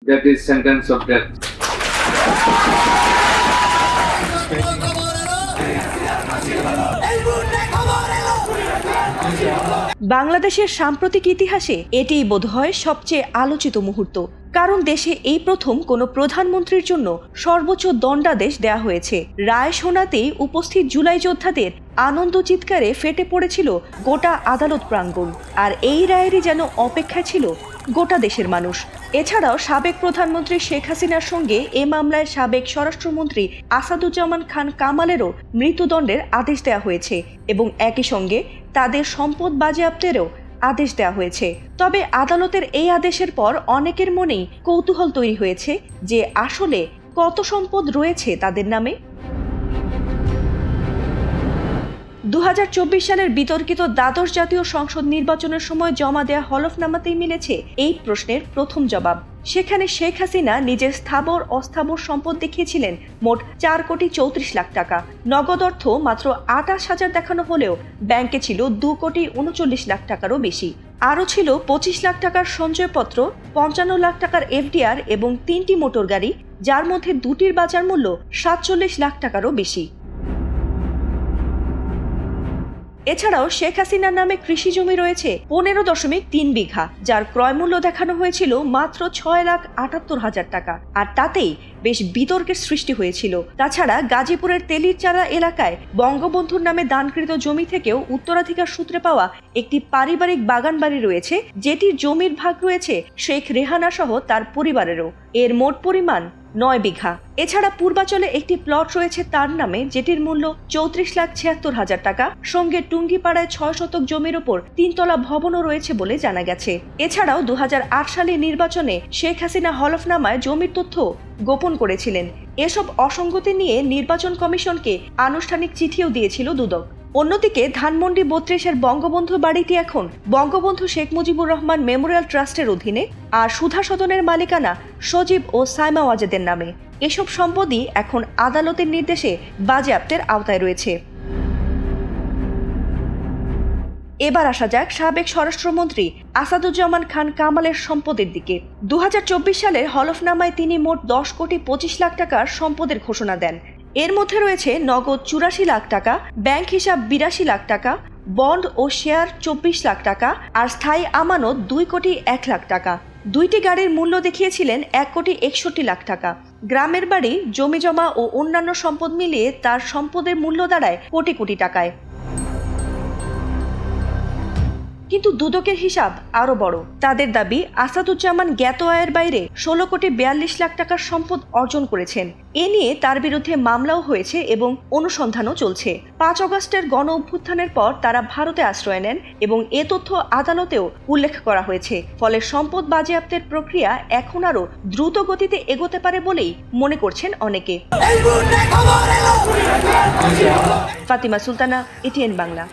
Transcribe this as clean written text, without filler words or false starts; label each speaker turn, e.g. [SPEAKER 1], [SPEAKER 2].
[SPEAKER 1] that is sentence of death.
[SPEAKER 2] বাংলাদেশের সাম্প্রতিক ইতিহাসে এটিই বোধহয় সবচেয়ে আলোচিত মুহূর্ত, কারণ দেশে এই প্রথম কোনো প্রধানমন্ত্রীর জন্য সর্বোচ্চ দণ্ডাদেশ দেয়া হয়েছে। রায় শোনাতেই উপস্থিত জুলাই যোদ্ধাদের আনন্দ চিৎকারে ফেটে পড়েছিল গোটা আদালত প্রাঙ্গণ, আর এই রায়েরই যেন অপেক্ষায় ছিল গোটা দেশের মানুষ। এছাড়াও সাবেক প্রধানমন্ত্রী শেখ হাসিনার সঙ্গে এ মামলায় সাবেক স্বরাষ্ট্রমন্ত্রী আসাদুজ্জামান খান কামালেরও মৃত্যুদণ্ডের আদেশ দেওয়া হয়েছে এবং একই সঙ্গে তাদের সম্পদ বাজেয়াপ্তেরও আদেশ দেওয়া হয়েছে। তবে আদালতের এই আদেশের পর অনেকের মনেই কৌতূহল তৈরি হয়েছে যে আসলে কত সম্পদ রয়েছে তাদের নামে। 2024 সালের বিতর্কিত দ্বাদশ জাতীয় সংসদ নির্বাচনের সময় জমা দেয়া হলফনামাতেই মিলেছে এই প্রশ্নের প্রথম জবাব। সেখানে শেখ হাসিনা নিজের স্থাবর অস্থাবর সম্পদ দেখিয়েছিলেন মোট 4,34,00,000 টাকা। নগদ অর্থ মাত্র 28,000 দেখানো হলেও ব্যাংকে ছিল 2,39,00,000 টাকারও বেশি। আরও ছিল 25 লাখ টাকার সঞ্চয়পত্র, 55 লাখ টাকার এফডিআর এবং 3টি মোটর গাড়ি, যার মধ্যে 2টির বাজার মূল্য 47 লাখ টাকারও বেশি। এছাড়াও শেখ হাসিনার নামে কৃষি জমি রয়েছে 15.3 বিঘা, যার ক্রয় মূল্য দেখানো হয়েছিল মাত্র 6,78,000 টাকা, আর তাতেই বেশ বিতর্কের সৃষ্টি হয়েছিল। তাছাড়া গাজীপুরের তেলিরচারা এলাকায় বঙ্গবন্ধুর নামে দানকৃত জমি থেকেও উত্তরাধিকার সূত্রে পাওয়া একটি পারিবারিক বাগান বাড়ি রয়েছে, যেটির জমির ভাগ রয়েছে শেখ রেহানা সহ তার পরিবারেরও। এর মোট পরিমাণ 9 বিঘা। এছাড়া পূর্বাচলে একটি প্লট রয়েছে তার নামে, যেটির মূল্য 34,76,000 টাকা। সঙ্গে টুঙ্গিপাড়ায় 6 শতক জমির ওপর 3তলা ভবনও রয়েছে বলে জানা গেছে। এছাড়াও 2008 সালের নির্বাচনে শেখ হাসিনা হলফনামায় জমির তথ্য গোপন করেছিলেন। এসব অসঙ্গতি নিয়ে নির্বাচন কমিশনকে আনুষ্ঠানিক চিঠিও দিয়েছিল দুদক। অন্যদিকে ধানমন্ডি 32-এর বঙ্গবন্ধু বাড়িটি এখন বঙ্গবন্ধু শেখ মুজিবুর রহমান মেমোরিয়াল ট্রাস্টের অধীনে, আর সুধা সদনের মালিকানা সজীব ও সাইমা ওয়াজেদের নামে। এসব সম্পদই এখন আদালতের নির্দেশে বাজেয়াপ্তের আওতায় রয়েছে। এবার আসা যাক সাবেক স্বরাষ্ট্রমন্ত্রী আসাদুজ্জামান খান কামালের সম্পদের দিকে। 2024 সালের হলফনামায় তিনি মোট 10,25,00,000 টাকার সম্পদের ঘোষণা দেন। এর মধ্যে রয়েছে নগদ 84 লাখ টাকা, ব্যাংক হিসাব 82 লাখ টাকা, বন্ড ও শেয়ার 24 লাখ টাকা, আর স্থায়ী আমানত 2,01,00,000 টাকা। 2টি গাড়ির মূল্য দেখিয়েছিলেন 1,61,00,000 টাকা। গ্রামের বাড়ি, জমি জমা ও অন্যান্য সম্পদ মিলিয়ে তার সম্পদের মূল্য দাঁড়ায় কোটি কোটি টাকায়। কিন্তু দুদকের হিসাব আরো বড়। তাদের দাবি আসাদুজ্জামান জ্ঞাত আয়ের বাইরে 16,42,00,000 টাকার সম্পদ অর্জন করেছেন। এ নিয়ে তার বিরুদ্ধে মামলাও হয়েছে এবং অনুসন্ধানও চলছে। 5 আগস্টের গণ অভ্যুত্থানের পর তারা ভারতে আশ্রয় নেন এবং এ তথ্য আদালতেও উল্লেখ করা হয়েছে। ফলে সম্পদ বাজেয়াপ্তের প্রক্রিয়া এখন আরো দ্রুত গতিতে এগোতে পারে বলেই মনে করছেন অনেকে। ফাতিমা সুলতানা, এটিএন বাংলা।